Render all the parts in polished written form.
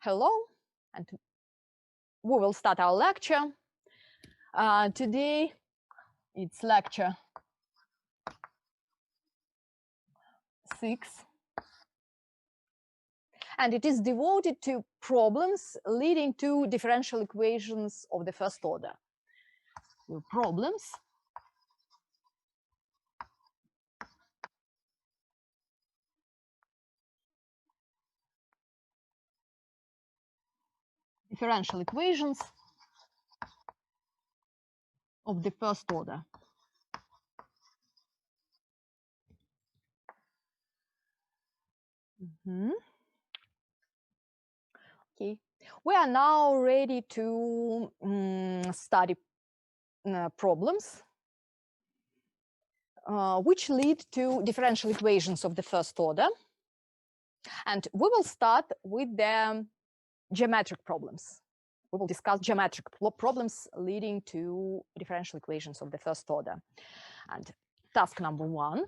Hello, and we will start our lecture. Today, it's lecture 6, and it is devoted to problems leading to differential equations of the first order. So problems differential equations of the first order. Okay, we are now ready to study problems which lead to differential equations of the first order. And we will start with the geometric problems. We will discuss geometric problems leading to differential equations of the first order. And task number 1.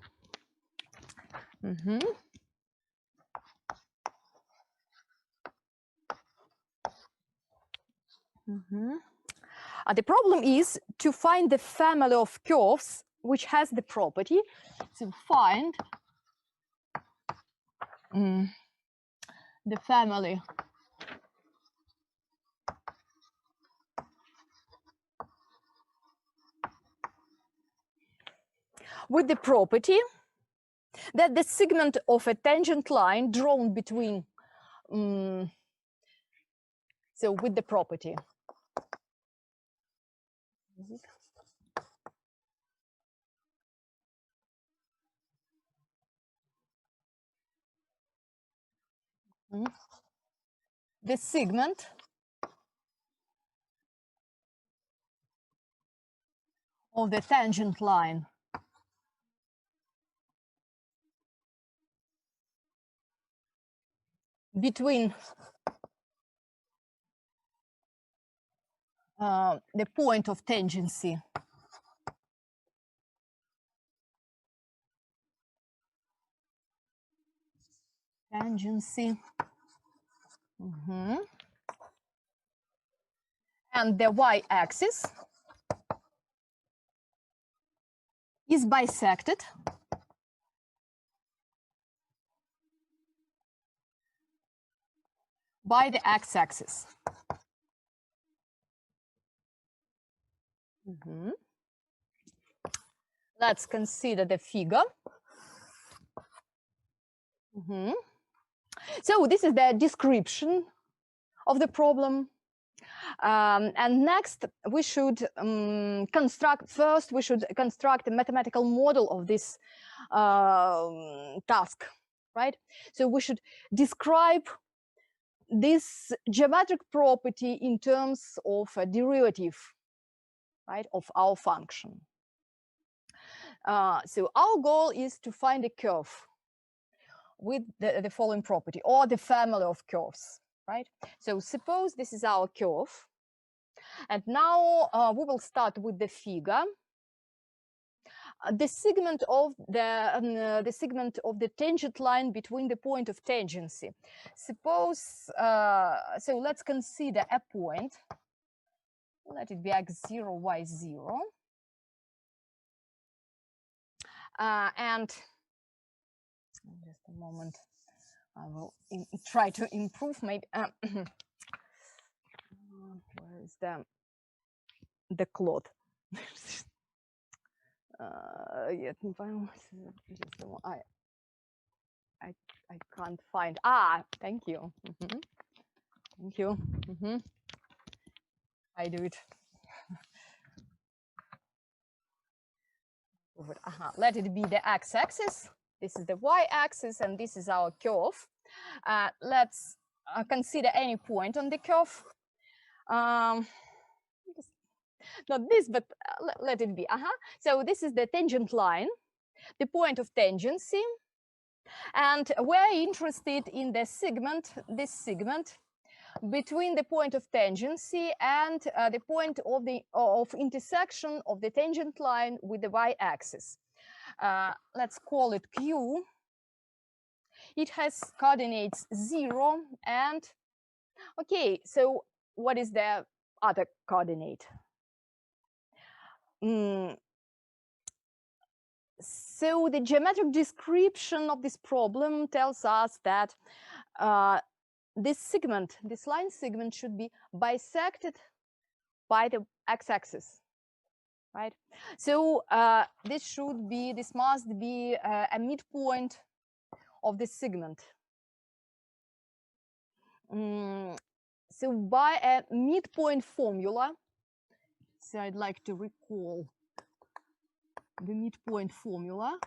The problem is to find the family of curves which has the property to find the family with the property that the segment of a tangent line drawn between, so with the property. The segment of the tangent line between the point of tangency and the y-axis is bisected by the x-axis. Let's consider the figure. So this is the description of the problem. And next, we should construct a mathematical model of this task, right? So we should describe this geometric property in terms of a derivative, right, of our function. So our goal is to find a curve with the following property, or the family of curves, right? So suppose this is our curve, and now we will start with the figure. The segment of the tangent line between the point of tangency. Suppose, so let's consider a point. Let it be x0, y0. And just a moment, I will try to improve maybe. Where is the cloth? I can't find. Thank you. Thank you. I do it. Let it be the x-axis. This is the y-axis, and this is our curve. Let's consider any point on the curve. Not this, but let it be. So this is the tangent line, the point of tangency, and we're interested in the segment, this segment between the point of tangency and the point of intersection of the tangent line with the y-axis. Let's call it Q. It has coordinates 0 and Okay, so what is the other coordinate? So the geometric description of this problem tells us that this line segment should be bisected by the x-axis, right? So this must be a midpoint of this segment. So by a midpoint formula, so I'd like to recall the midpoint formula.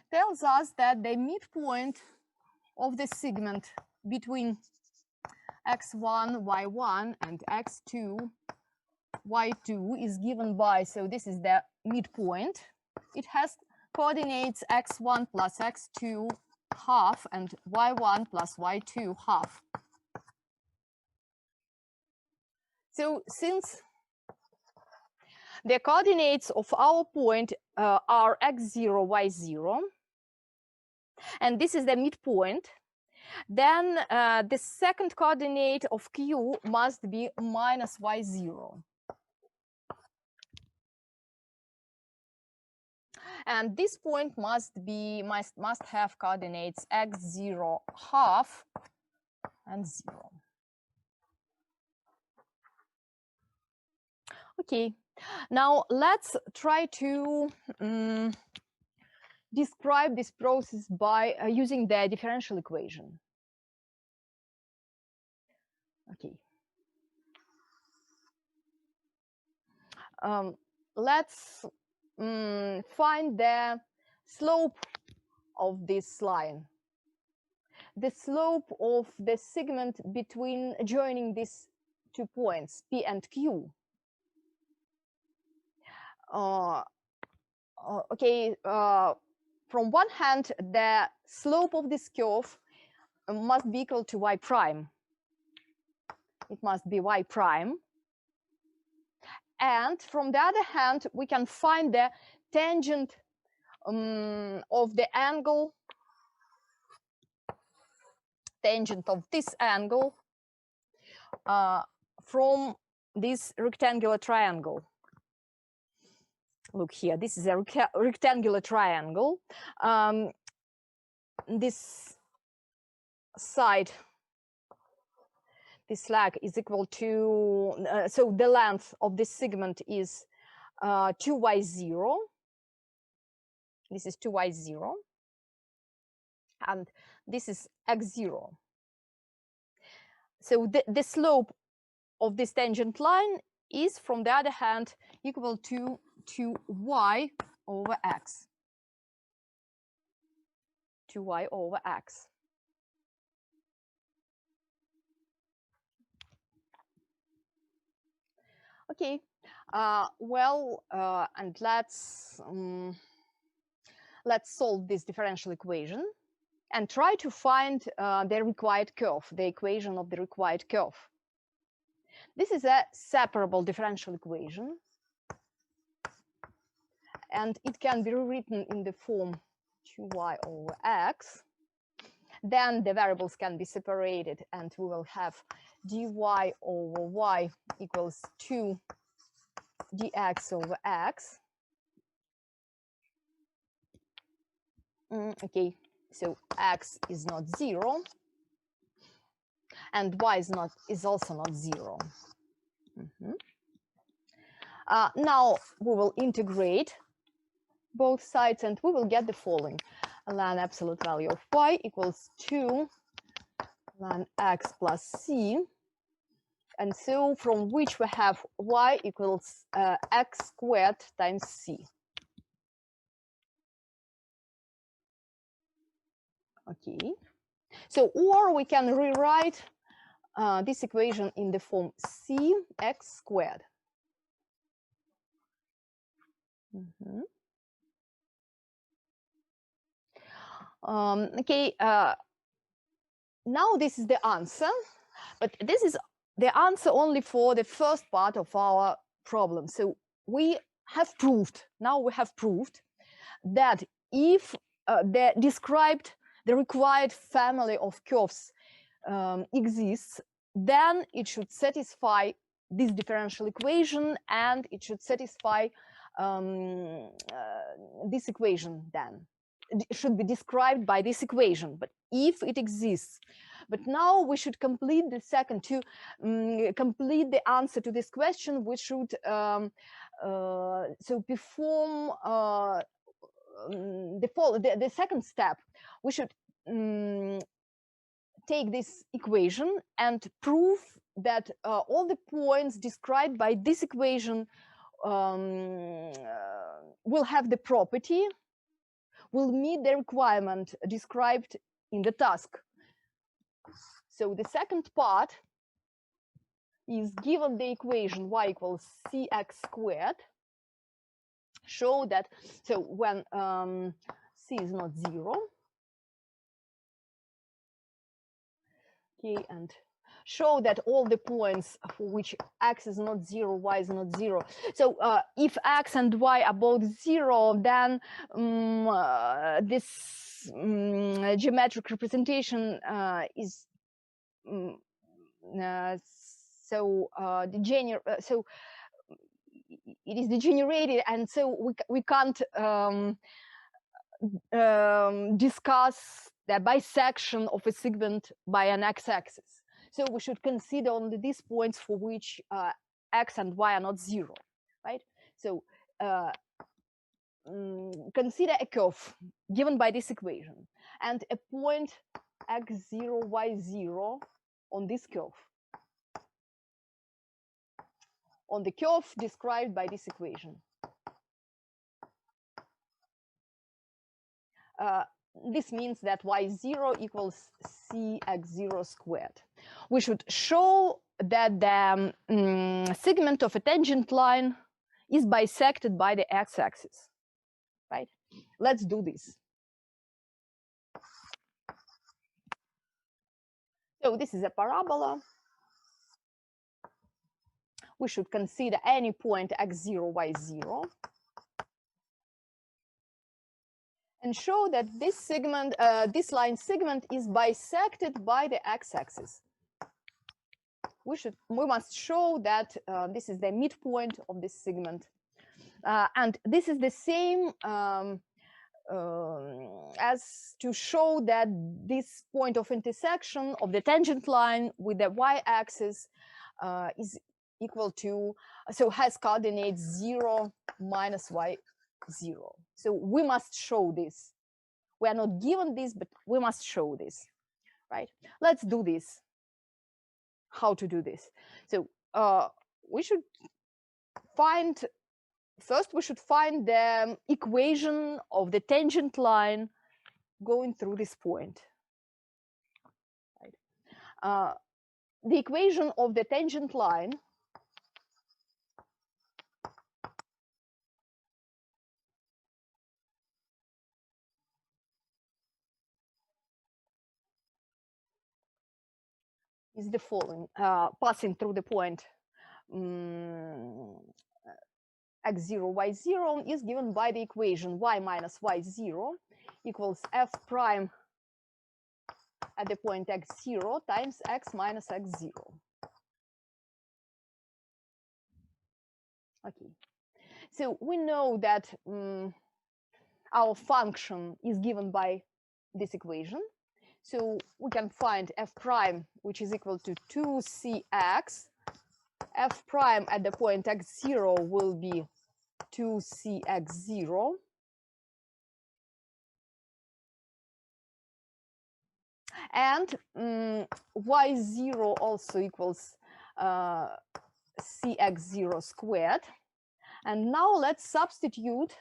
Tells us that the midpoint of the segment between x1, y1 and x2, y2 is given by, so this is the midpoint. It has coordinates x1 plus x2 half and y1 plus y2 half. So since the coordinates of our point are x0, y0, and this is the midpoint, then the second coordinate of Q must be minus y0. And this point must have coordinates x0 half and 0. Okay, now let's try to describe this process by using the differential equation. Okay. Let's find the slope of this line. The slope of the segment between joining these 2 points, P and Q. Okay, from one hand, the slope of this curve must be equal to y prime. It must be y prime. And from the other hand, we can find the tangent of the angle, tangent of this angle from this rectangular triangle. Look here, this is a rectangular triangle. This side, this leg is equal to, so the length of this segment is 2y0. This is 2y0. And this is x0. So the slope of this tangent line is, from the other hand, equal to 2y over x. 2y over x. Okay, and let's solve this differential equation and try to find the required curve, the equation of the required curve. This is a separable differential equation, and it can be rewritten in the form 2y over x. Then the variables can be separated, and we will have dy over y equals 2 dx over x. Okay, so x is not 0, and y is also not 0. Now we will integrate both sides, and we will get the following: ln absolute value of y equals 2 ln x plus c, and so from which we have y equals x squared times c. Okay, so or we can rewrite this equation in the form c x squared. Okay, now this is the answer, but this is the answer only for the first part of our problem. So we have proved, now we have proved that if the required family of curves exists, then it should satisfy this differential equation, and it should satisfy this equation. Then it should be described by this equation, but if it exists. But now we should complete the second. To complete the answer to this question, we should so perform the second step. We should take this equation and prove that all the points described by this equation will have the property, will meet the requirement described in the task. So the second part is, given the equation y equals cx squared, show that, so when c is not 0, okay, and show that all the points for which x is not 0, y is not 0. So if x and y are both 0, then this geometric representation is so it is degenerated, and so we can't discuss the bisection of a segment by an x-axis. So we should consider only these points for which x and y are not 0, right? So consider a curve given by this equation and a point x0, y0 on this curve, on the curve described by this equation. This means that y0 equals cx0 squared. We should show that the segment of a tangent line is bisected by the x-axis, right? Let's do this. So this is a parabola. We should consider any point x0, y0, and show that this segment, this line segment, is bisected by the x-axis. We must show that this is the midpoint of this segment, and this is the same as to show that this point of intersection of the tangent line with the y-axis is equal to, so has coordinates 0, minus y0. So we must show this. We are not given this, but we must show this, right? Let's do this. How to do this? So we should find, first we should find the equation of the tangent line going through this point, right? The equation of the tangent line is the following. Passing through the point x0, y0 is given by the equation y minus y0 equals f prime at the point x0 times x minus x0. Okay, so we know that our function is given by this equation. So we can find f prime, which is equal to 2cx. F prime at the point x0 will be 2cx0. And y0 also equals cx0 squared. And now let's substitute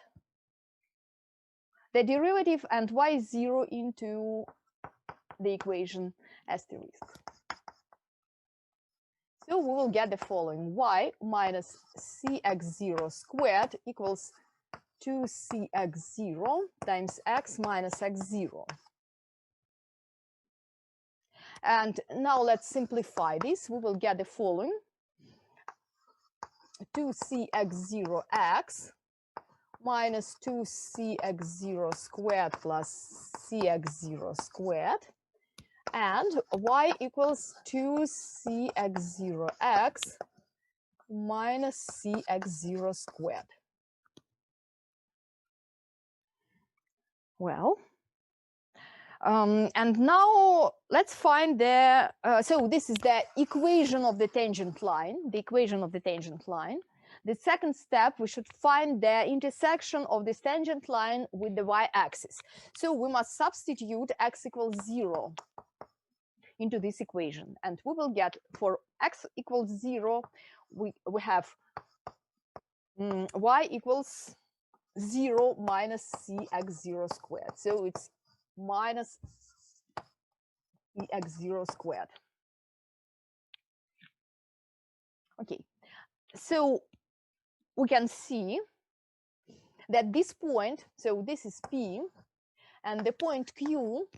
the derivative and y0 into the equation asterisk. So we will get the following: y minus cx0 squared equals 2cx0 times x minus x0. And now let's simplify this. We will get the following: 2cx0x minus 2cx0 squared plus cx0 squared, and y equals 2cx0x minus cx0 squared. Well, and now let's find the, so this is the equation of the tangent line, the equation of the tangent line. The second step, we should find the intersection of this tangent line with the y-axis. So we must substitute x equals 0 into this equation. And we will get, for x equals 0, we have y equals 0 minus cx0 squared. So it's minus cx0 squared. Okay, so we can see that this point, so this is P, and the point Q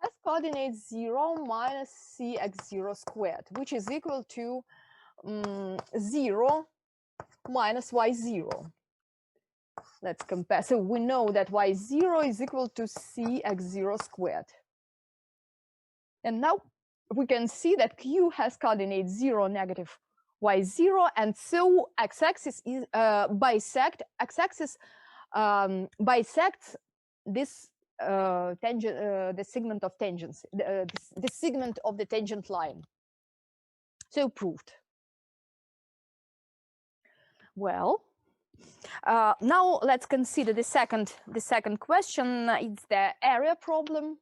has coordinates 0 minus cx0 squared, which is equal to 0 minus y0. Let's compare. So we know that y0 is equal to cx0 squared. And now we can see that Q has coordinates 0, negative y0, and so x-axis is x-axis bisects this the segment of tangents, the segment of the tangent line. So proved. Well, now let's consider the second question. It's the area problem.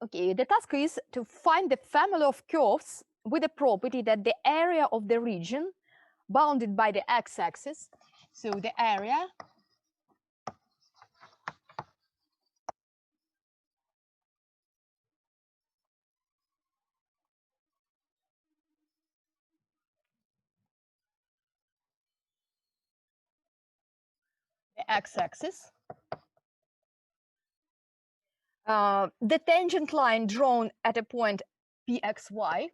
Okay, the task is to find the family of curves with the property that the area of the region bounded by the x-axis, so the area the x-axis, the tangent line drawn at a point pxy,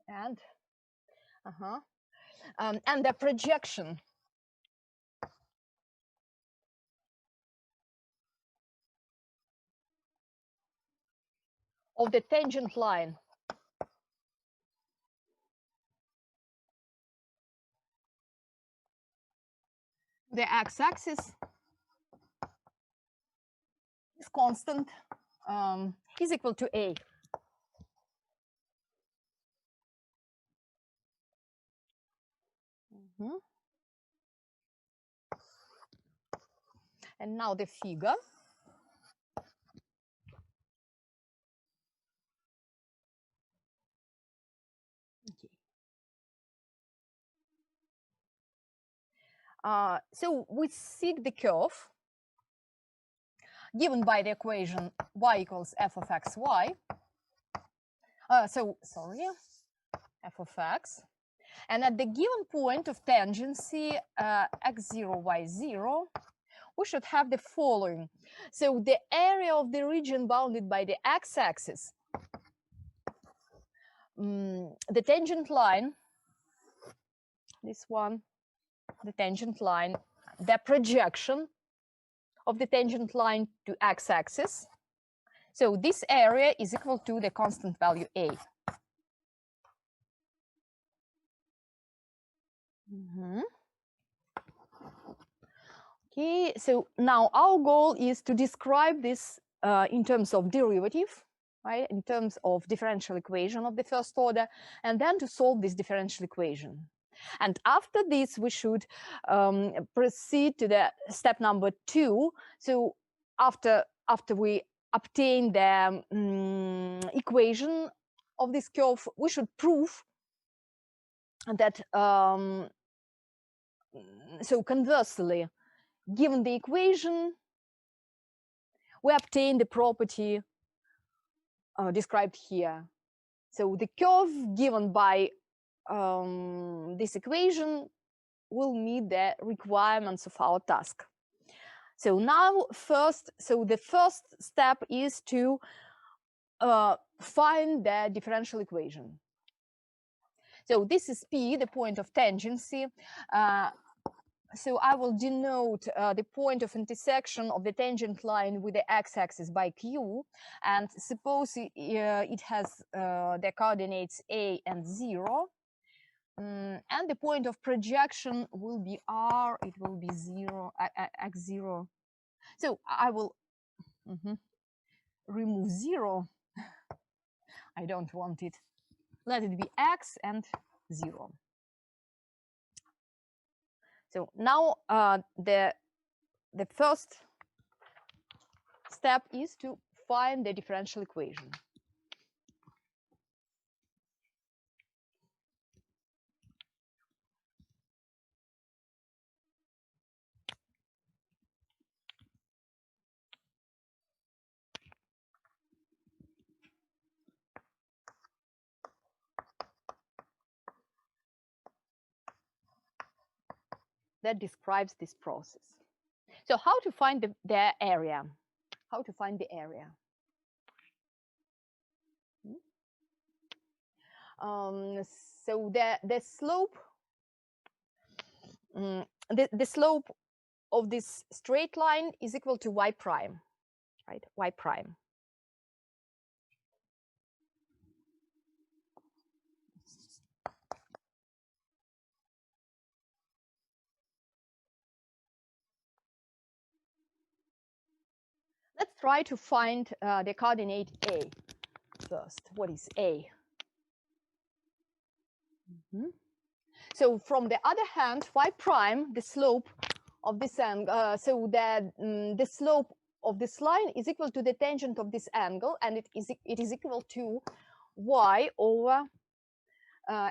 and the projection of the tangent line the x-axis is constant, is equal to a. And now the figure. Okay. So we seek the curve given by the equation y equals f of xy. F of x. And at the given point of tangency x0, y0, we should have the following. So the area of the region bounded by the x-axis, the tangent line, this one, the tangent line, the projection of the tangent line to x-axis. So this area is equal to the constant value a. Okay, so now our goal is to describe this in terms of derivative, right? In terms of differential equation of the first order, and then to solve this differential equation. And after this, we should proceed to the step number 2. So after we obtain the equation of this curve, we should prove that so conversely, given the equation, we obtain the property described here. So the curve given by this equation will meet the requirements of our task. So now the first step is to find the differential equation. So this is P, the point of tangency. So I will denote the point of intersection of the tangent line with the x-axis by Q, and suppose it has the coordinates A and 0, and the point of projection will be R. It will be 0, x0. So I will remove 0. I don't want it. Let it be x and 0. So now the first step is to find the differential equation. That describes this process. So how to find the area? How to find the area? So the slope, the slope of this straight line is equal to y prime, right? Y prime. Let's try to find the coordinate A first. What is A? So from the other hand, y prime, the slope of this angle, so that the slope of this line is equal to the tangent of this angle, and it is equal to y over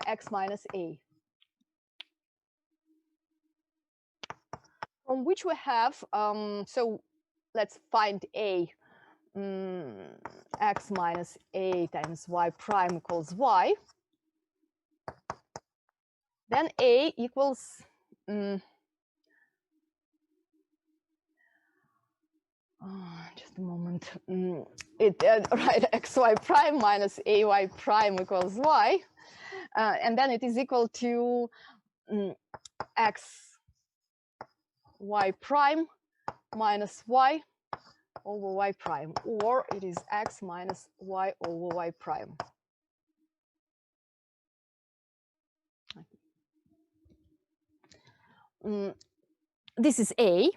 x minus A. From which we have, so let's find A. X minus A times y prime equals y. Then A equals just a moment. Right, xy prime minus ay prime equals y, and then it is equal to x y prime minus y over y prime, or it is x minus y over y prime. This is A.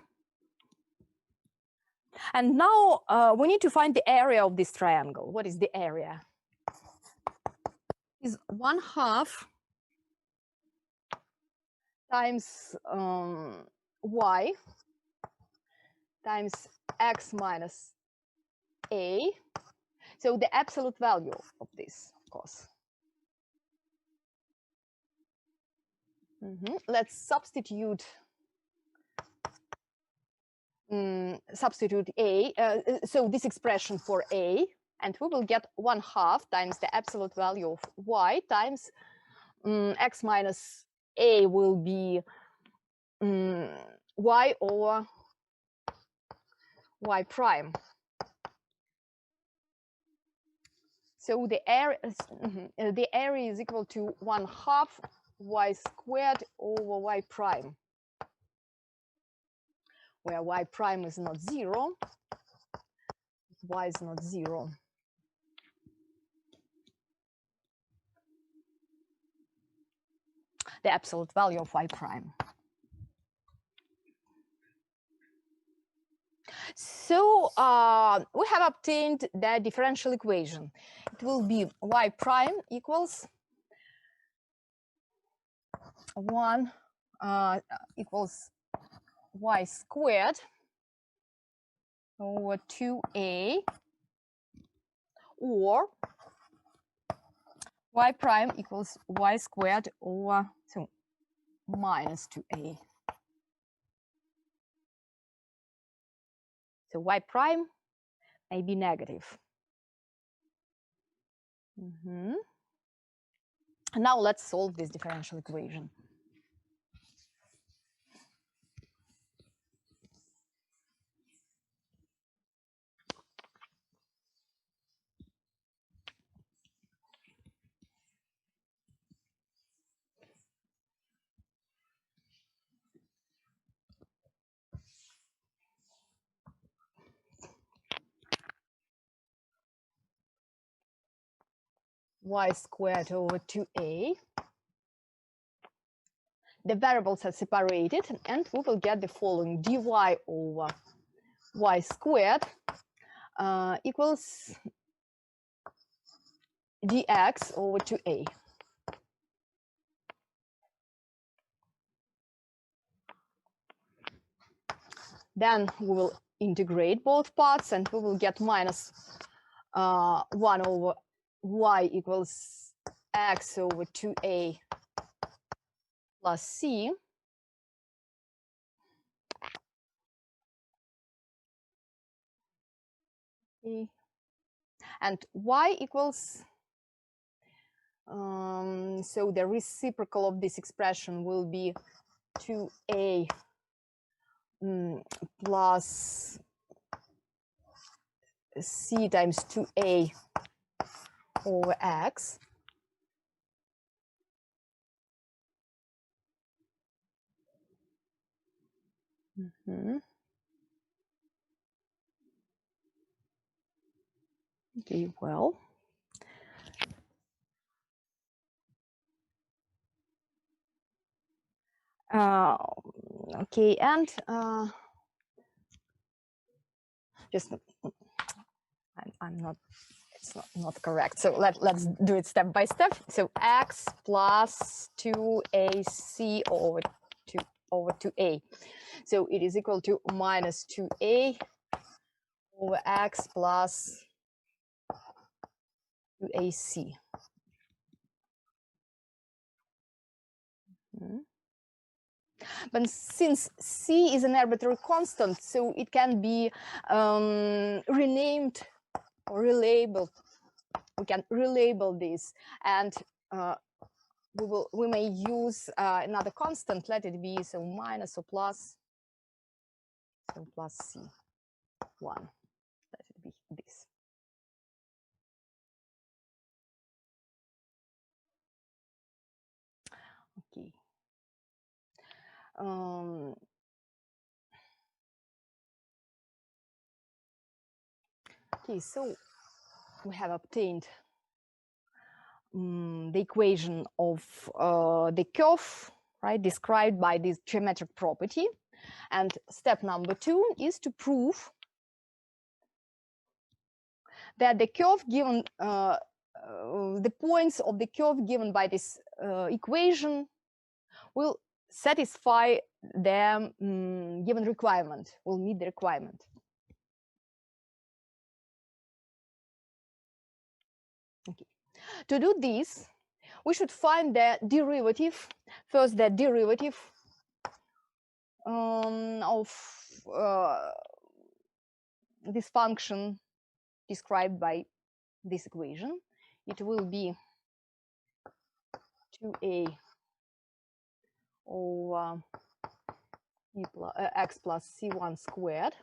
And now we need to find the area of this triangle. What is the area? Is 1/2 times y times x minus A. So the absolute value of this, of course. Let's substitute A, so this expression for A, and we will get 1/2 times the absolute value of y times x minus A will be y over y prime. So the area is equal to 1/2 y squared over y prime, where y prime is not 0, y is not 0. The absolute value of y prime. So we have obtained the differential equation. It will be y prime equals 1 equals y squared over 2a, or y prime equals y squared over minus 2a. So y prime may be negative. Now let's solve this differential equation. Y squared over 2a. The variables are separated, and we will get the following: dy over y squared equals dx over 2a. Then we will integrate both parts, and we will get minus 1 over y equals x over 2a plus c. And y equals, so the reciprocal of this expression will be 2a plus c times 2a over x. Okay, well. Okay, and just I'm not. It's not correct. So let's do it step by step. So x plus 2ac over 2a. So it is equal to minus 2a over x plus 2ac. But since c is an arbitrary constant, so it can be renamed or relabeled. We can relabel this, and we may use another constant. Let it be so minus or plus, so plus c1. Let it be this. Okay. Okay, so we have obtained the equation of the curve, right, described by this geometric property. And step number 2 is to prove that the curve given, the points of the curve given by this equation will satisfy the given requirement, will meet the requirement. Okay. To do this, we should find the derivative, first the derivative of this function described by this equation. It will be 2a over x plus c1 squared.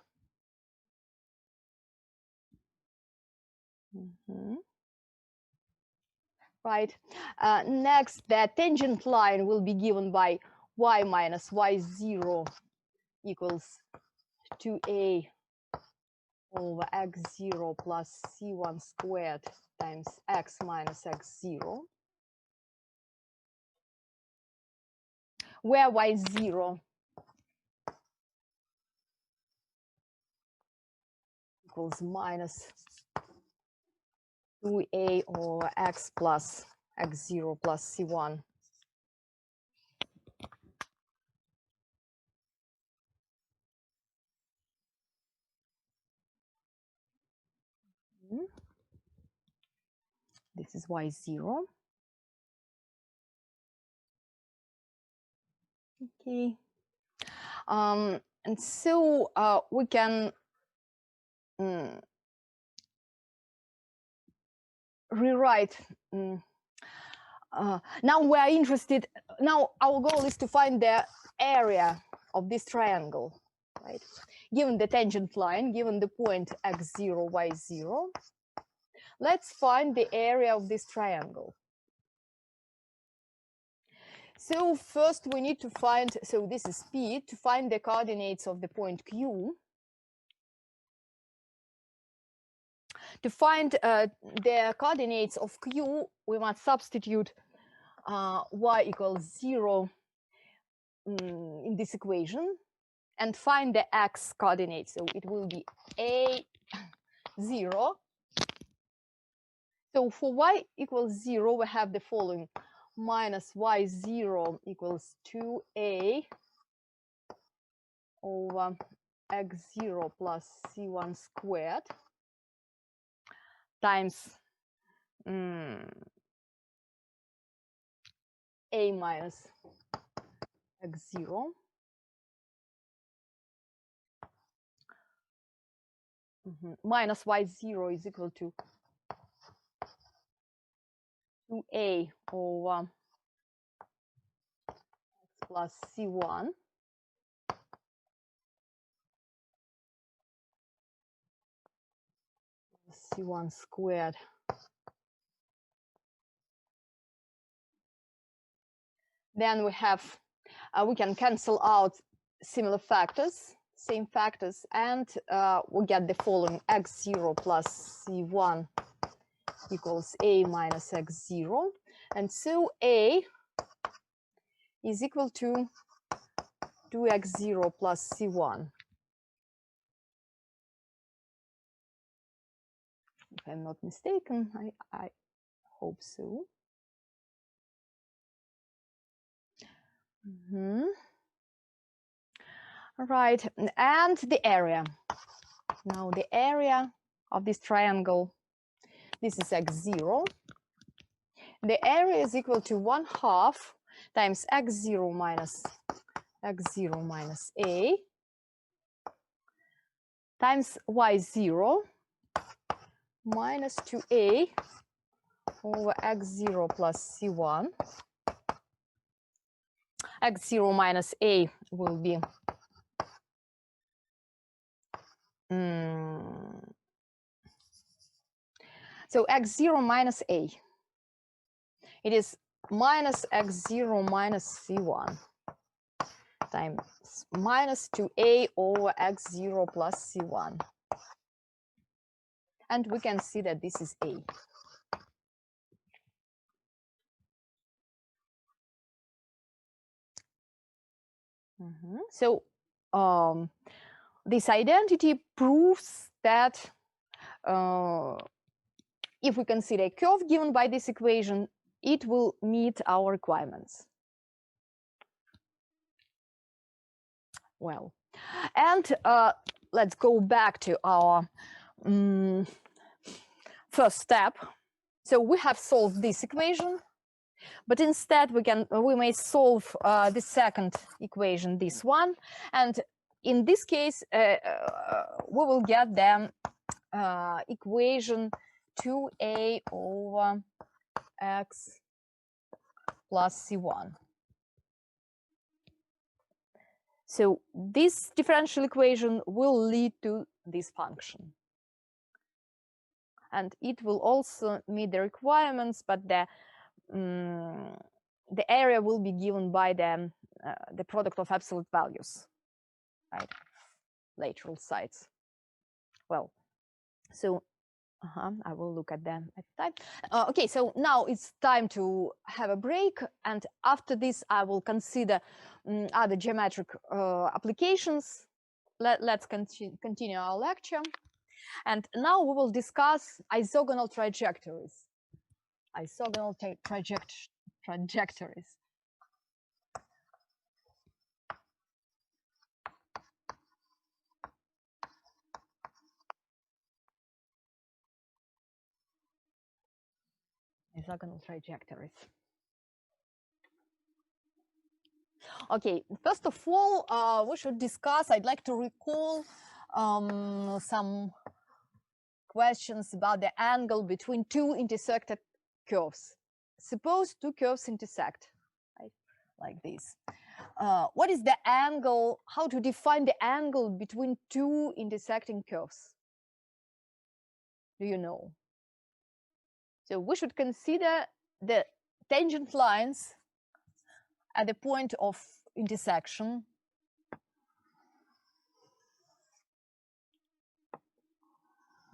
Right. Next, the tangent line will be given by y minus y0 equals 2a over x0 plus c1 squared times x minus x0, where y0 equals minus 2a over x plus x0 plus c1 This is y0. Okay. And so we can rewrite. Now we are interested. Now our goal is to find the area of this triangle, right? Given the tangent line, given the point x0, y0, let's find the area of this triangle. So first we need to find, so this is P, to find the coordinates of the point Q. To find the coordinates of Q, we must substitute y equals 0 in this equation and find the x coordinates. So it will be A0. So for y equals 0, we have the following: minus y0 equals 2a over x0 plus c1 squared times a minus x0 minus y0 is equal to 2a over x plus c1 c1 squared. Then we have, we can cancel out similar factors, same factors, and we get the following: x0 plus c1 equals a minus x0. And so a is equal to 2x0 plus c1. If I'm not mistaken, I hope so. All right, and the area. Now the area of this triangle, this is x0. The area is equal to 1/2 times x0 minus a times y0 minus 2a over x0 plus c1. x0 minus a will be so x0 minus a, it is minus x0 minus c1 times minus 2a over x0 plus c1. And we can see that this is a. So this identity proves that if we consider a curve given by this equation, it will meet our requirements. Well, and let's go back to our first step. So we have solved this equation, but instead we may solve the second equation, this one, and in this case we will get the equation 2a over x plus c1. So this differential equation will lead to this function. And it will also meet the requirements, but the area will be given by the product of absolute values, right? Lateral sides. Well, so I will look at them at the time. Okay, so now it's time to have a break, and after this I will consider other geometric applications. Let's continue our lecture, and now we will discuss isogonal trajectories. Isogonal trajectories. orthogonal trajectories. Okay, first of all, we should discuss, I'd like to recall some questions about the angle between two intersected curves. Suppose two curves intersect, right, like this. What is the angle, how to define the angle between two intersecting curves? Do you know? So we should consider the tangent lines at the point of intersection.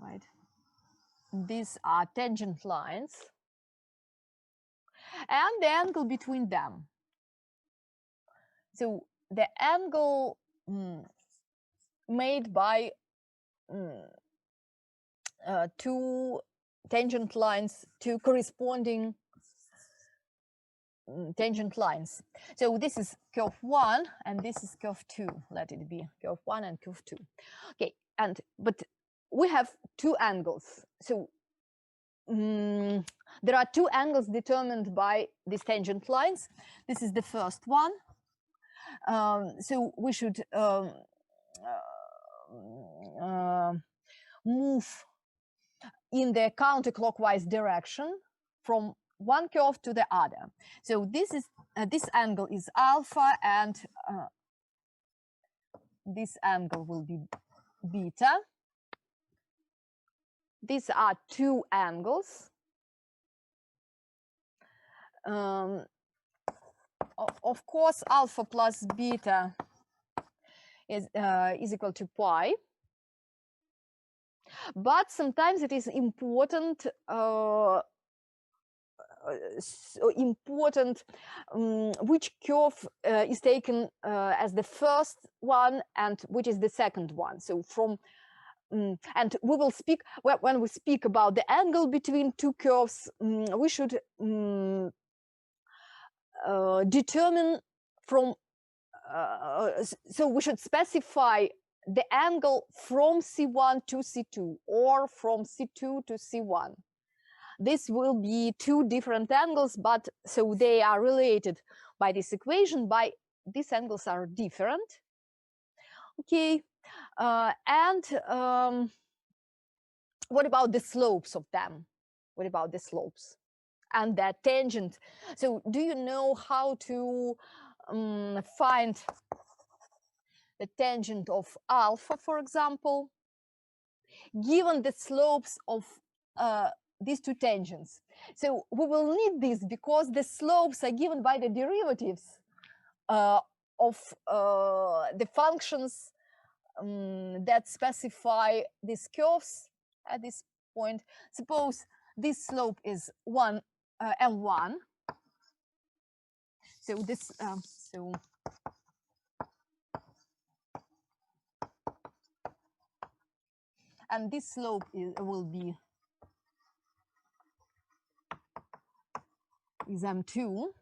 Right. These are tangent lines and the angle between them. So the angle made by two tangent lines, two corresponding tangent lines. So this is curve 1 and this is curve 2. Let it be curve 1 and curve 2. Okay, but we have two angles. So there are two angles determined by these tangent lines. This is the first one. So we should move in the counterclockwise direction from one curve to the other. So this is this angle is alpha, and this angle will be beta. These are two angles. Of course, alpha plus beta is equal to pi. But sometimes it is important which curve is taken as the first one and which is the second one. So from and we will speak when we speak about the angle between two curves. We should determine from. So we should specify the angle from C1 to C2 or from C2 to C1. This will be two different angles, but so they are related by this equation. By these angles are different. Okay, and what about the slopes of them? What about the slopes and the tangent? So do you know how to find the tangent of alpha, for example, given the slopes of these two tangents? So we will need this because the slopes are given by the derivatives of the functions that specify these curves at this point. Suppose this slope is m1. So this and this slope will be is m2.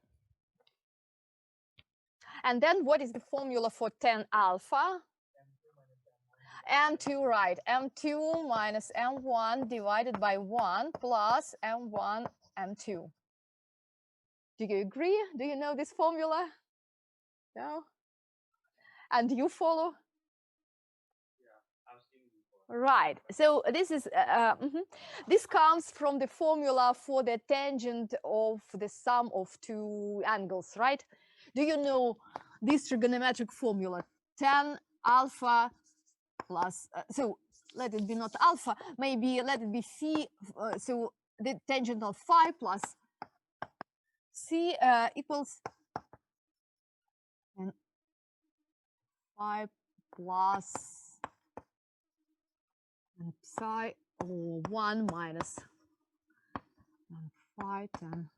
And then what is the formula for tan alpha? M2, right? M2 minus M1 divided by 1 plus M1 M2. Do you agree? Do you know this formula? No? And do you follow? Right. So this is this comes from the formula for the tangent of the sum of two angles, right? Do you know this trigonometric formula? Tan alpha plus so let it be not alpha, maybe let it be c. So the tangent of phi plus c equals phi plus psi or 1 minus phi tan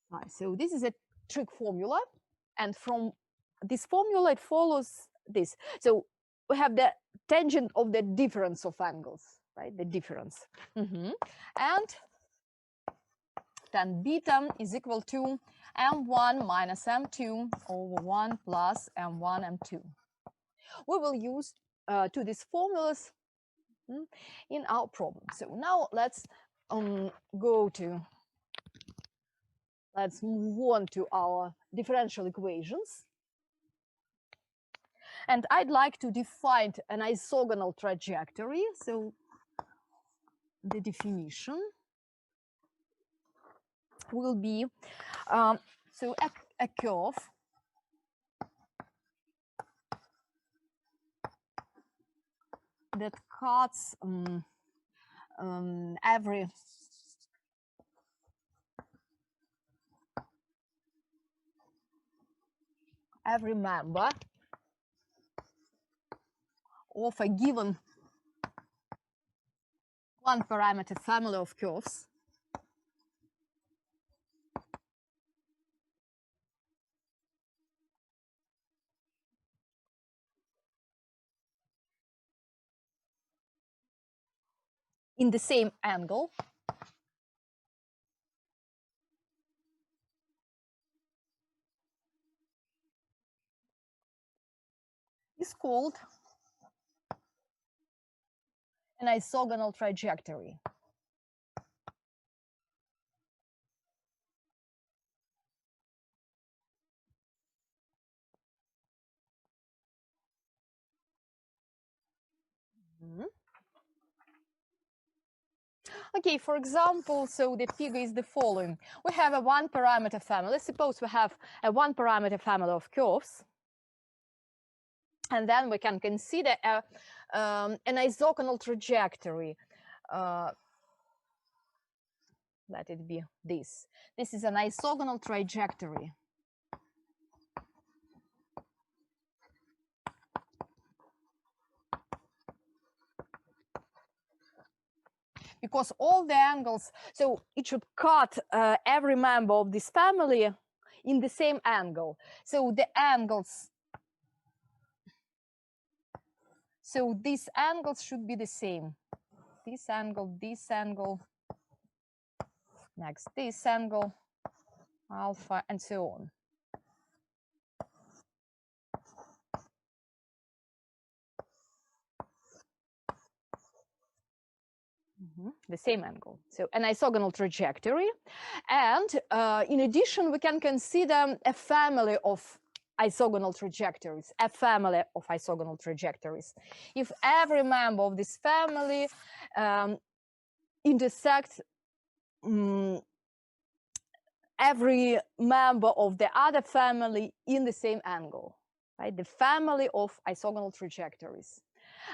phi. So this is a trig formula, and from this formula it follows this. So we have the tangent of the difference of angles, right? The difference. And tan beta is equal to m1 minus m2 over 1 plus m1 m2. We will use to these formulas in our problem. So now let's go to let's move on to our differential equations. And I'd like to define an isogonal trajectory. So the definition will be so a curve that cuts every member of a given one parameter family of curves in the same angle is called an isogonal trajectory. Okay, for example, so the figure is the following. We have a one parameter family. Suppose we have a one parameter family of curves. And then we can consider an isogonal trajectory. Let it be this. This is an isogonal trajectory. Because all the angles, so it should cut every member of this family in the same angle. So the angles, so these angles should be the same. This angle, next this angle, alpha, and so on. The same angle. So an isogonal trajectory. And in addition, we can consider a family of isogonal trajectories, If every member of this family intersects every member of the other family in the same angle, right? The family of isogonal trajectories.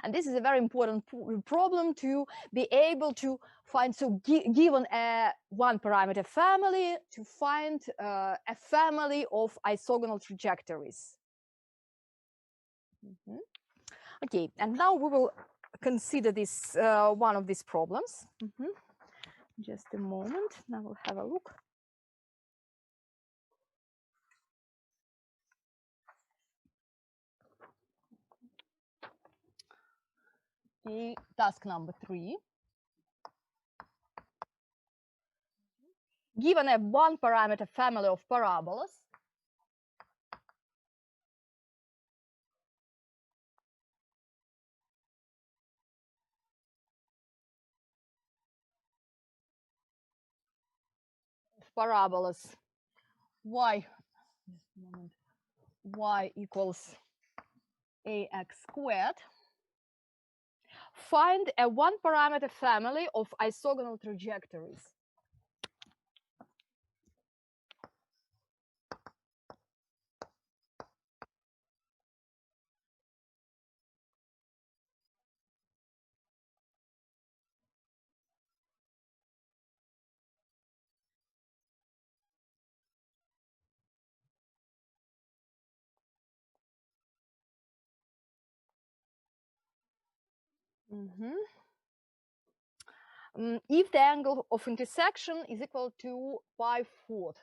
And this is a very important problem to be able to find. So given a one parameter family, to find a family of isogonal trajectories. Okay, and now we will consider this one of these problems. Just a moment, now we'll have a look. Okay, task number 3. Given a one parameter family of parabolas, y equals ax squared, find a one parameter family of isogonal trajectories. If the angle of intersection is equal to pi/4.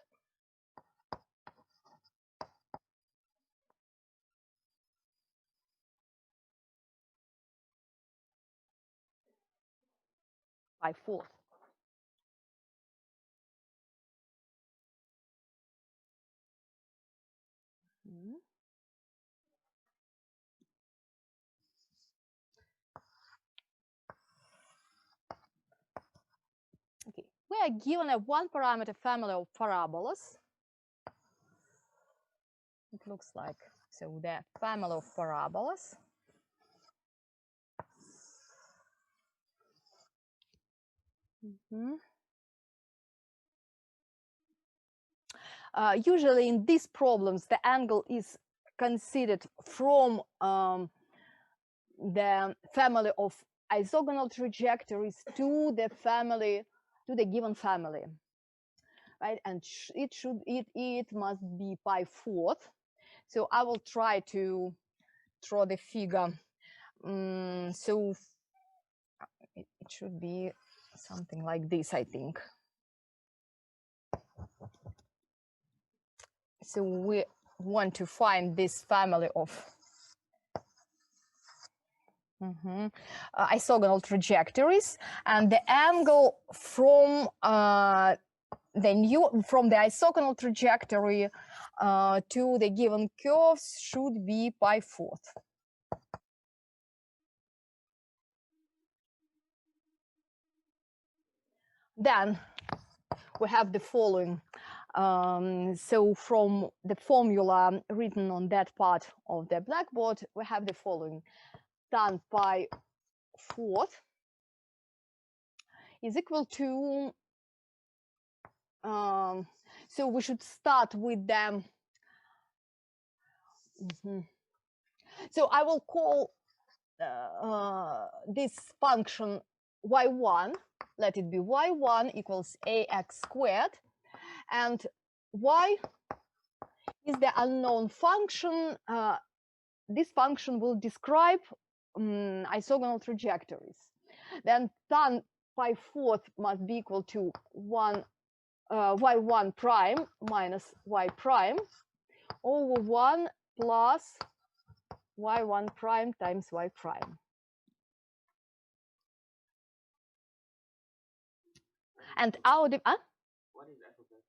Pi/4. Okay, we are given a one-parameter family of parabolas. It looks like, so the family of parabolas. Usually in these problems, the angle is considered from the family of isogonal trajectories to the family, to the given family, right? And it must be pi fourth. So I will try to draw the figure. So it should be something like this, I think. So we want to find this family of isogonal trajectories, and the angle from the isogonal trajectory to the given curves should be pi fourth. Then we have the following. So from the formula written on that part of the blackboard, we have the following. Tan pi fourth is equal to, so we should start with them. So I will call this function y1, let it be y1 equals ax squared, and y is the unknown function. This function will describe isogonal trajectories. Then tan pi fourth must be equal to y1 prime minus y prime over 1 plus y1 prime times y prime. And our what is f of x?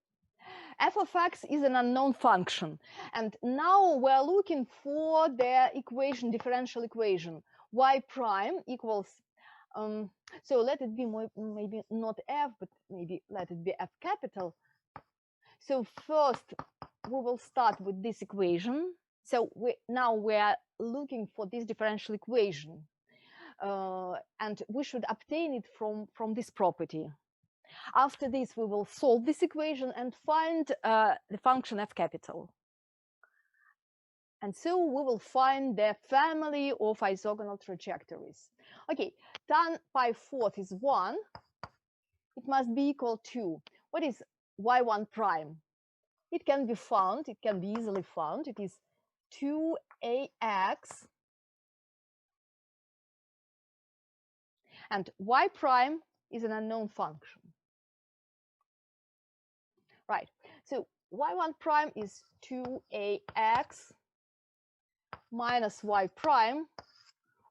F of x is an unknown function, and now we're looking for the equation, differential equation. Y prime equals, so let it be maybe not f, but maybe let it be f capital. So first we will start with this equation. So now we are looking for this differential equation, and we should obtain it from this property. After this, we will solve this equation and find the function f capital. And so we will find the family of isogonal trajectories. Okay, tan pi fourth is 1. It must be equal to, what is y1 prime? It can be found, it can be easily found. It is 2ax, and y prime is an unknown function. Right, so y1 prime is 2ax minus y prime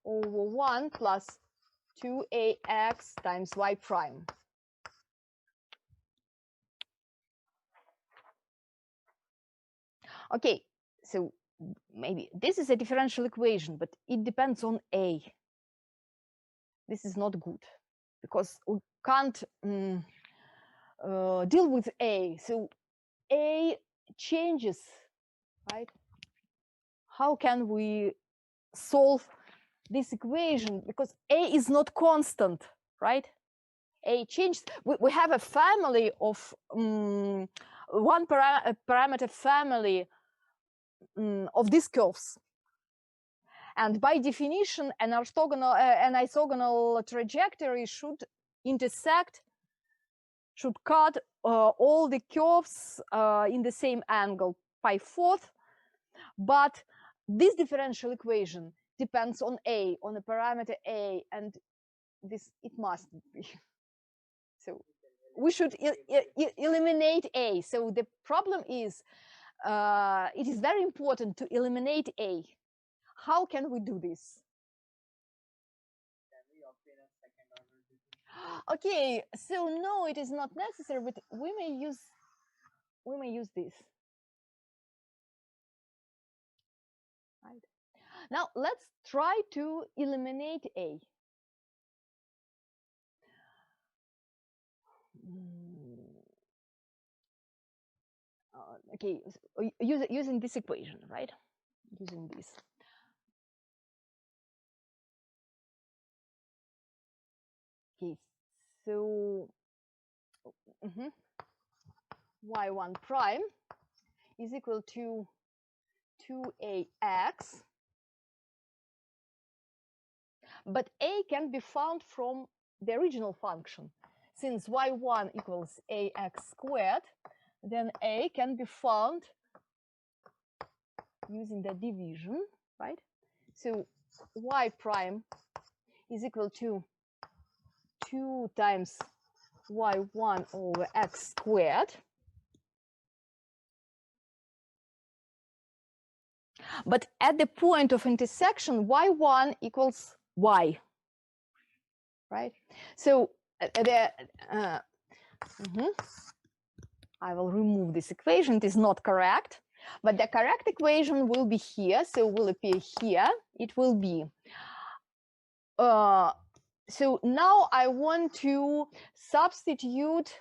over 1 plus 2ax times y prime. Okay, so maybe this is a differential equation, but it depends on a. This is not good because we can't deal with a. So a changes, right? How can we solve this equation? Because a is not constant, right? A changes. We have a family of one parameter family of these curves, and by definition, an orthogonal, an isogonal trajectory should intersect, should cut all the curves in the same angle, pi fourth. But this differential equation depends on a, on the parameter a, and this it must be. So we should eliminate a. So the problem is, it is very important to eliminate a. How can we do this? Can we obtain a second order differential? Okay, so no, it is not necessary, but we may use this. Right. Now let's try to eliminate a. Okay, using this equation, right? Using this. Okay, so y1 prime is equal to 2ax, but a can be found from the original function. Since y1 equals ax squared, then a can be found using the division, right? So y prime is equal to 2 times y1 over x squared. But at the point of intersection, y1 equals y, right? So I will remove this equation. It is not correct, but the correct equation will be here. So will appear here. It will be. So now I want to substitute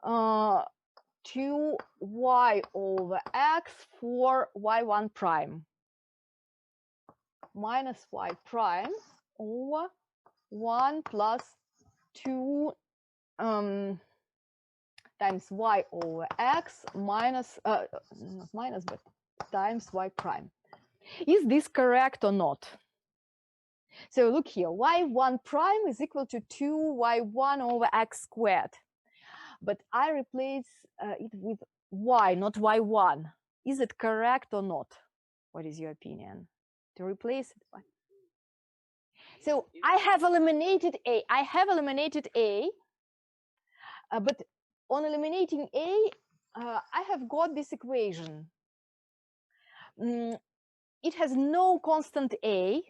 2y over x for y1 prime minus y prime over 1 plus 2 times y over x minus, not minus, but times y prime. Is this correct or not? So look here, y1 prime is equal to 2y1 over x squared. But I replace it with y, not y1. Is it correct or not? What is your opinion? To replace it? So I have eliminated a. I have eliminated a, but on eliminating a, I have got this equation. It has no constant a,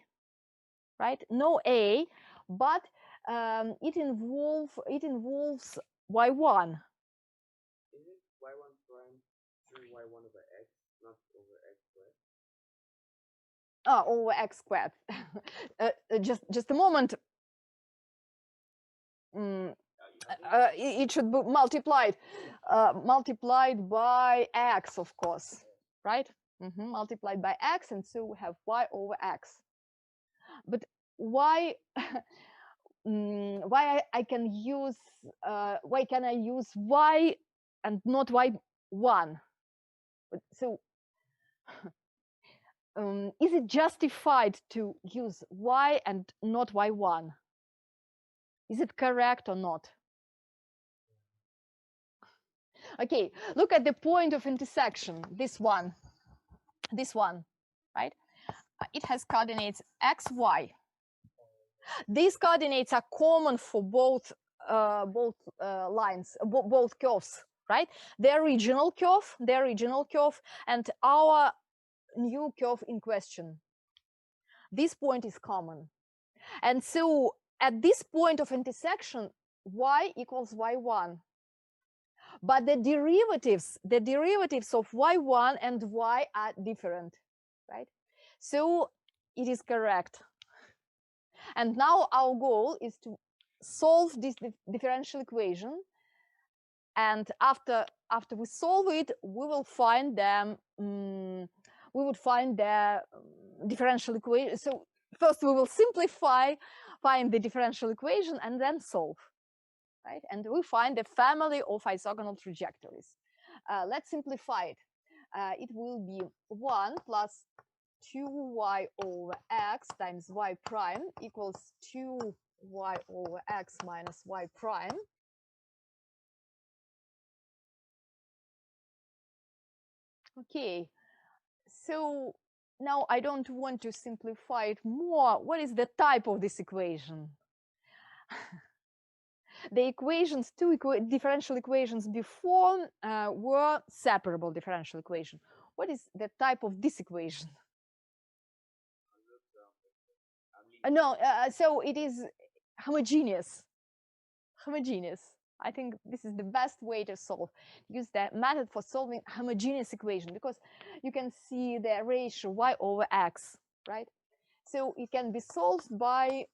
right? No a, but it involves y1. Is it y1 prime through y1 over x, not over x squared? Over x squared. Just a moment. It should be multiplied by x, of course, right? Multiplied by x, and so we have y over x. But why I can use why can I use y and not y1? So is it justified to use y and not y1? Is it correct or not? Okay, look at the point of intersection, this one, right? It has coordinates x, y. These coordinates are common for both lines, both curves, right? Their original curve, and our new curve in question. This point is common. And so at this point of intersection, y equals y1. But the derivatives of y1 and y are different, right? So it is correct. And now our goal is to solve this differential equation. And after we solve it, we will find them. We would find the differential equation. So first we will find the differential equation and then solve. Right? And we find the family of orthogonal trajectories. Let's simplify it. It will be 1 plus 2y over x times y prime equals 2y over x minus y prime. Okay, so now I don't want to simplify it more. What is the type of this equation? The equations, two differential equations before were separable differential equation. What is the type of this equation? No, so it is homogeneous. I think this is the best way to solve. Use the method for solving homogeneous equation, because you can see the ratio y over x, right? So it can be solved by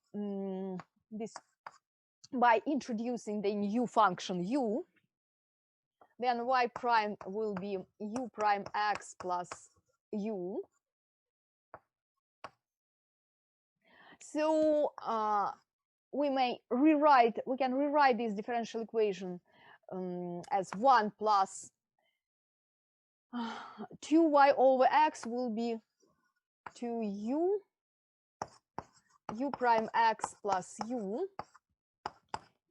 by introducing the new function u, then y prime will be u prime x plus u. So we can rewrite this differential equation as 1 plus 2y over x will be 2u prime x plus u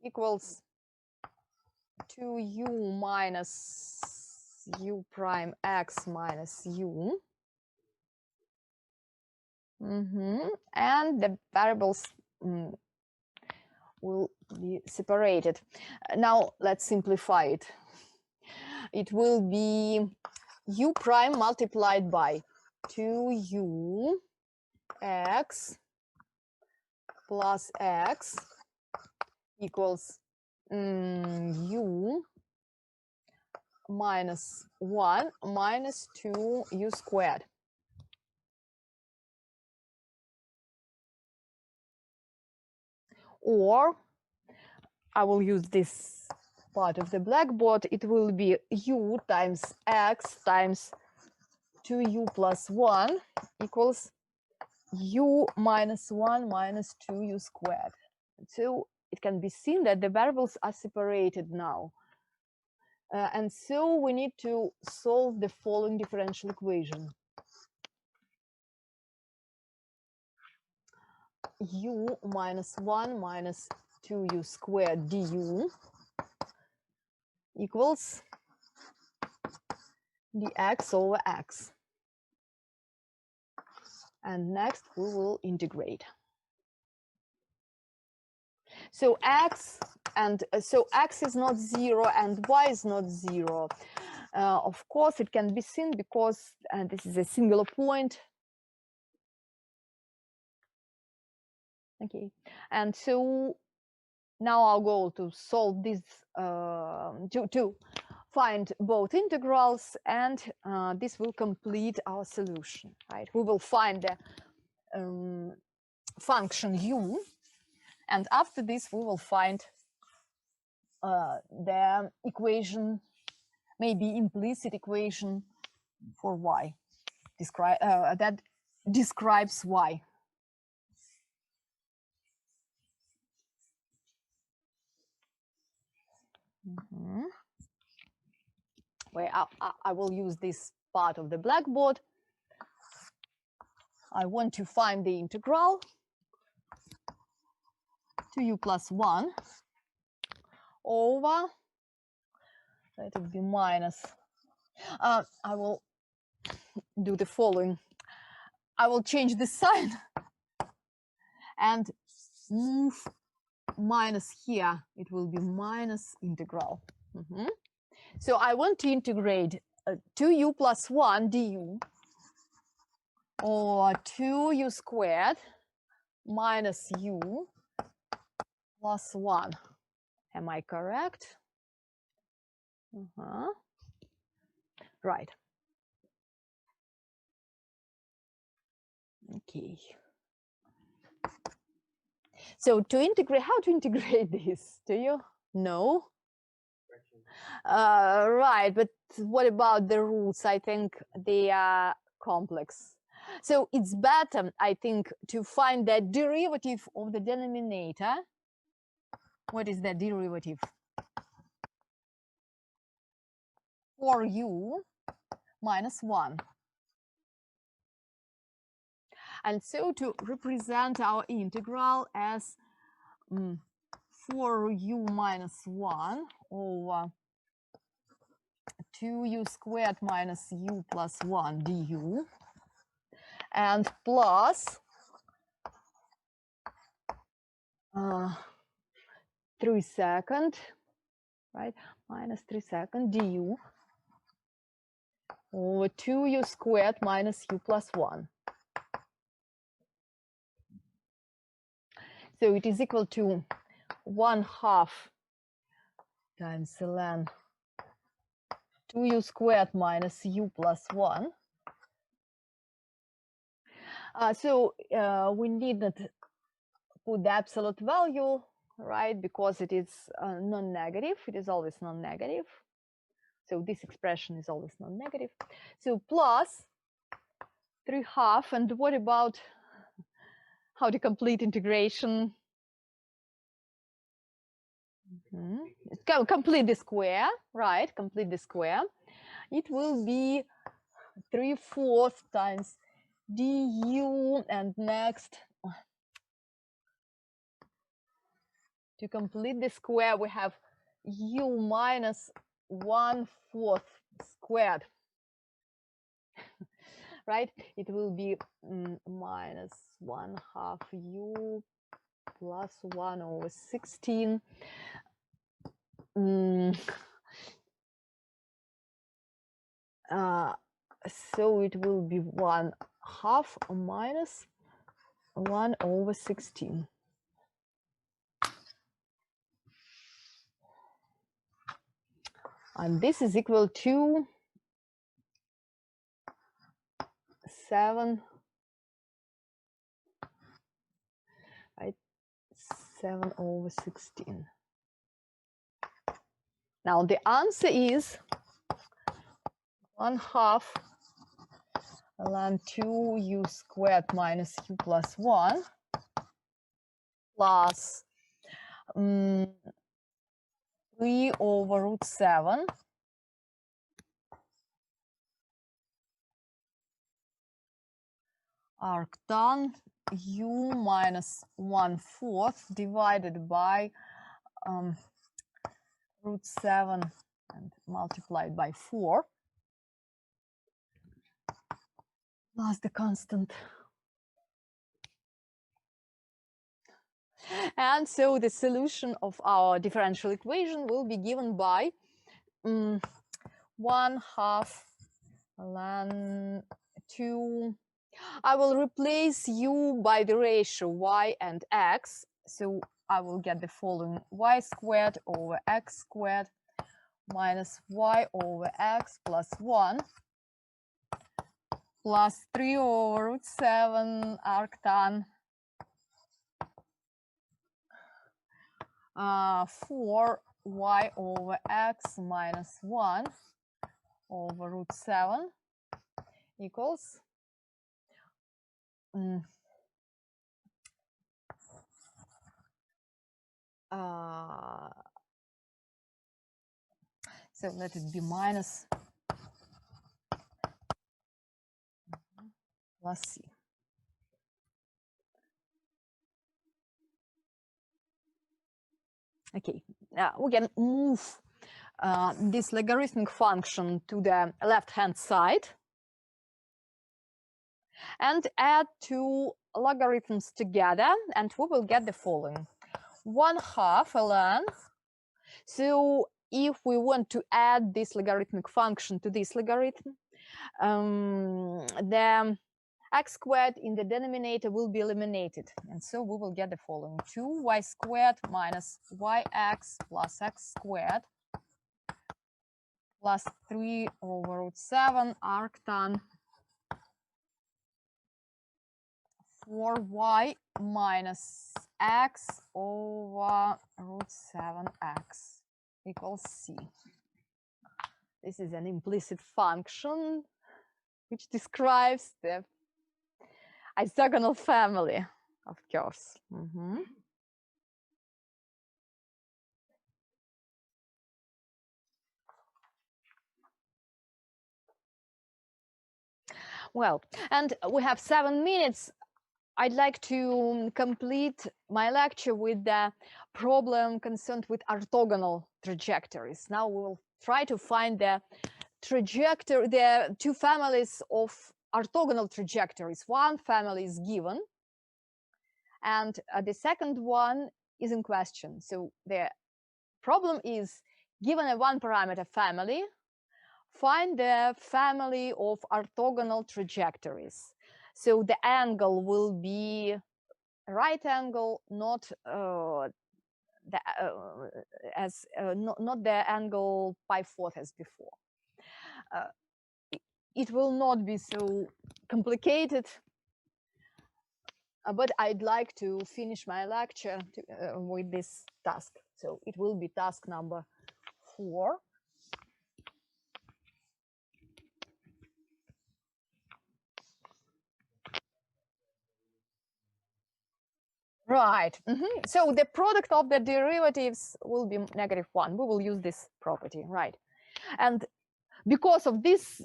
equals 2u minus u prime x minus u. And the variables will be separated. Now let's simplify it. It will be u prime multiplied by 2u x plus x equals u minus 1 minus 2u squared. Or I will use this part of the blackboard. It will be u times x times 2u plus 1 equals u minus 1 minus 2u squared. So it can be seen that the variables are separated now. And so we need to solve the following differential equation. U minus 1 minus 2u squared du equals dx over x. And next we will integrate. So x is not 0 and y is not 0. Of course, it can be seen because this is a singular point. Okay, and so now I'll go to solve this to find both integrals, and this will complete our solution. Right? We will find the function u, and after this we will find the equation, maybe implicit equation for y, that describes y. Where I will use this part of the blackboard. I want to find the integral 2u plus 1 over, let it be minus, I will do the following. I will change the sign and move minus here. It will be minus integral. So I want to integrate 2u plus 1 du or 2u squared minus u plus 1. Am I correct? Right. Okay. So to integrate, how to integrate this? Do you know? Right, but what about the roots? I think they are complex. So it's better, I think, to find the derivative of the denominator. What is the derivative? 4u minus 1. And so to represent our integral as 4u minus 1 over 2u squared minus u plus 1 du, and plus 3/2, right, minus 3/2 du over 2u squared minus u plus 1. So it is equal to 1/2 times ln 2u squared minus u plus 1. So we need not put the absolute value, right, because it is non-negative. It is always non-negative. So this expression is always non-negative. So plus 3/2. And what about how to complete integration? Complete the square, right? Complete the square. It will be 3/4 times du, and next, to complete the square, we have u minus 1/4 squared, right? It will be minus 1/2 u plus 1/16. So it will be 1/2 minus 1/16. And this is equal to 7, right? 7/16. Now the answer is 1/2 ln 2u squared minus u plus 1 plus 3/7 arctan u minus 1/4 divided by √7 and multiplied by 4 plus the constant. And so the solution of our differential equation will be given by 1/2 ln 2. I will replace u by the ratio y and x. So I will get the following: y squared over x squared minus y over x plus 1 plus 3/7 arctan 4y over x minus 1 over √7 equals so let it be minus plus c. Okay, we can move this logarithmic function to the left-hand side and add two logarithms together, and we will get the following: 1/2 ln. So if we want to add this logarithmic function to this logarithm, the x squared in the denominator will be eliminated, and so we will get the following: 2y squared minus yx plus x squared plus 3/7 arctan 4y minus x over √7x equals c. This is an implicit function which describes the isogonal family of curves. Well, and we have 7 minutes. I'd like to complete my lecture with the problem concerned with orthogonal trajectories. Now we will try to find the trajectory, the two families of orthogonal trajectories. One family is given, and the second one is in question. So the problem is, given a one-parameter family, find the family of orthogonal trajectories. So the angle will be a right angle, not the angle pi4 as before. It will not be so complicated, but I'd like to finish my lecture with this task. So it will be task number 4. Right. So the product of the derivatives will be -1. We will use this property, right? And because of this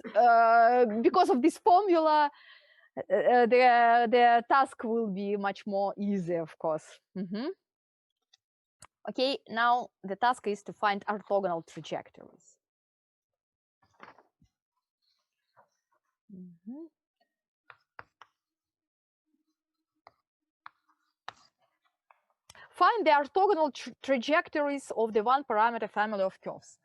formula, the task will be much more easy, of course. Okay, now the task is to find orthogonal trajectories. Find the orthogonal trajectories of the one-parameter family of curves.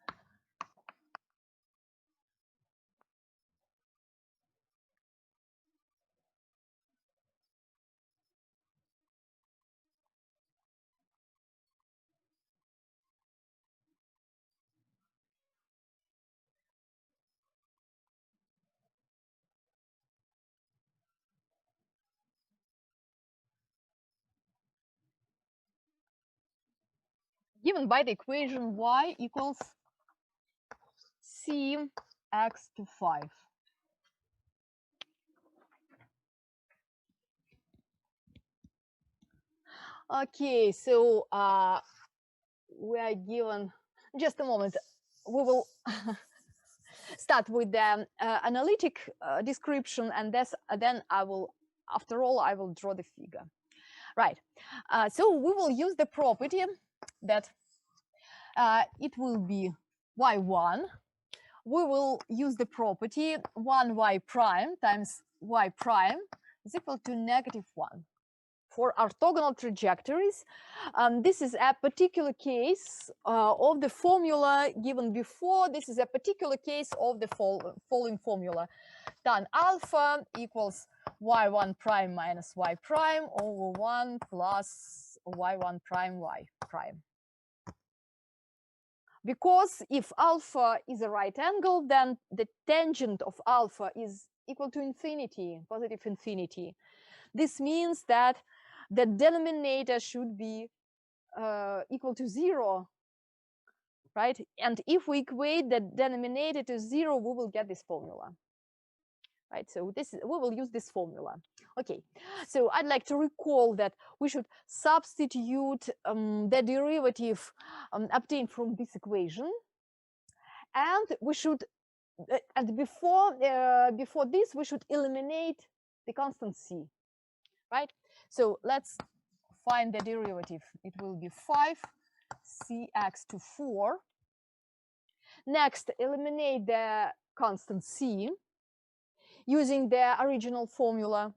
Given by the equation y equals cx to 5. Okay, so we are given, just a moment, we will start with the analytic description, and then I will, after all, I will draw the figure. Right, so we will use the property that it will be y1. We will use the property 1y prime times y prime is equal to -1. For orthogonal trajectories, this is a particular case of the formula given before. This is a particular case of the following formula. Tan alpha equals y1 prime minus y prime over 1 plus y1 prime y prime. Because if alpha is a right angle, then the tangent of alpha is equal to infinity, positive infinity. This means that the denominator should be equal to 0, right? And if we equate the denominator to 0, we will get this formula, right? So we will use this formula. Okay, so I'd like to recall that we should substitute the derivative obtained from this equation, and we should, and before this, we should eliminate the constant c, right? So let's find the derivative. It will be 5cx to 4. Next, eliminate the constant c using the original formula.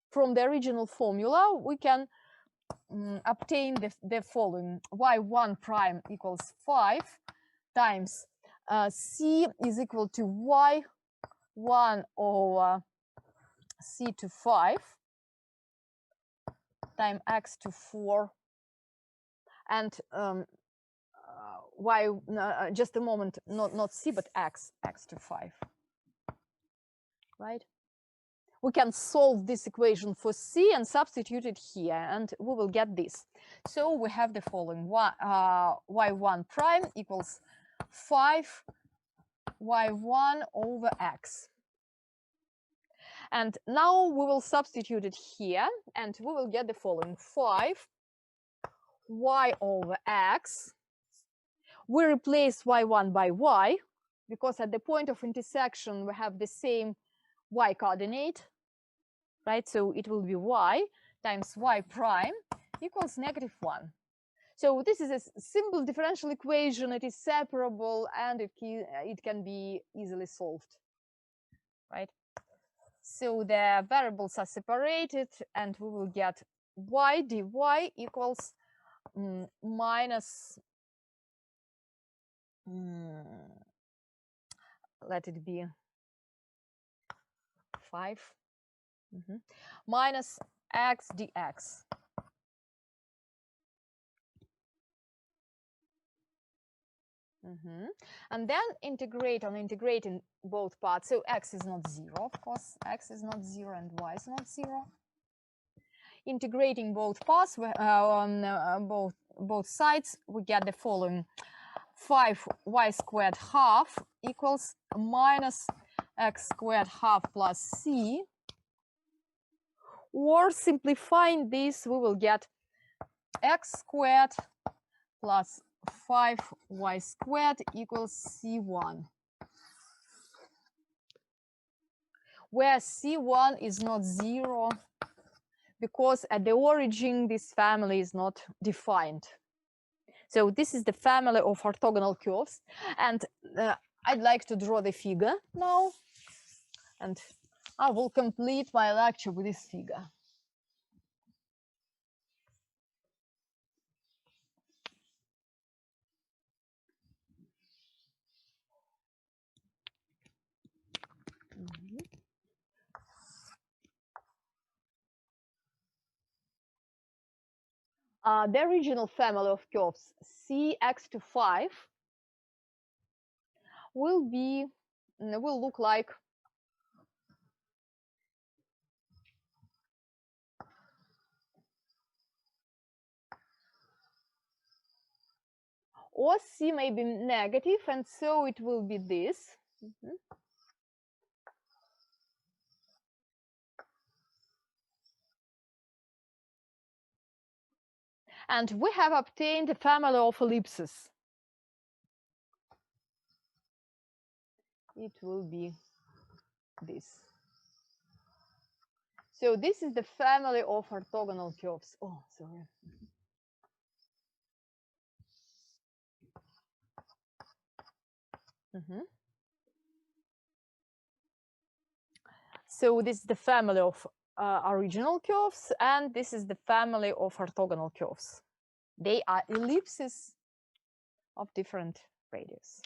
From the original formula, we can obtain the following. y1 prime equals 5 times c is equal to y1 over c to 5 times x to 4, and y, just a moment, not c but x to 5, right? We can solve this equation for c and substitute it here, and we will get this. So we have the following. Y1 prime equals 5 y1 over x. And now we will substitute it here, and we will get the following. 5 y over x. We replace y1 by y, because at the point of intersection we have the same y coordinate, right? So it will be y times y prime equals -1. So this is a simple differential equation. It is separable, and it can be easily solved, right? So the variables are separated, and we will get y dy equals minus, let it be 5 minus x dx. And then integrating both parts. So x is not 0, of course. X is not 0 and y is not 0. Integrating both parts on both sides, we get the following. 5y squared half equals minus x squared half plus c. Or simplifying this, we will get x squared plus 5y squared equals C1. Where C1 is not 0 because at the origin this family is not defined. So this is the family of orthogonal curves, and I'd like to draw the figure now, and I will complete my lecture with this figure. The original family of curves Cx to 5 will look like or C may be negative, and so it will be this. And we have obtained a family of ellipses. It will be this. So this is the family of orthogonal curves. Oh, sorry. So this is the family of original curves, and this is the family of orthogonal curves. They are ellipses of different radius.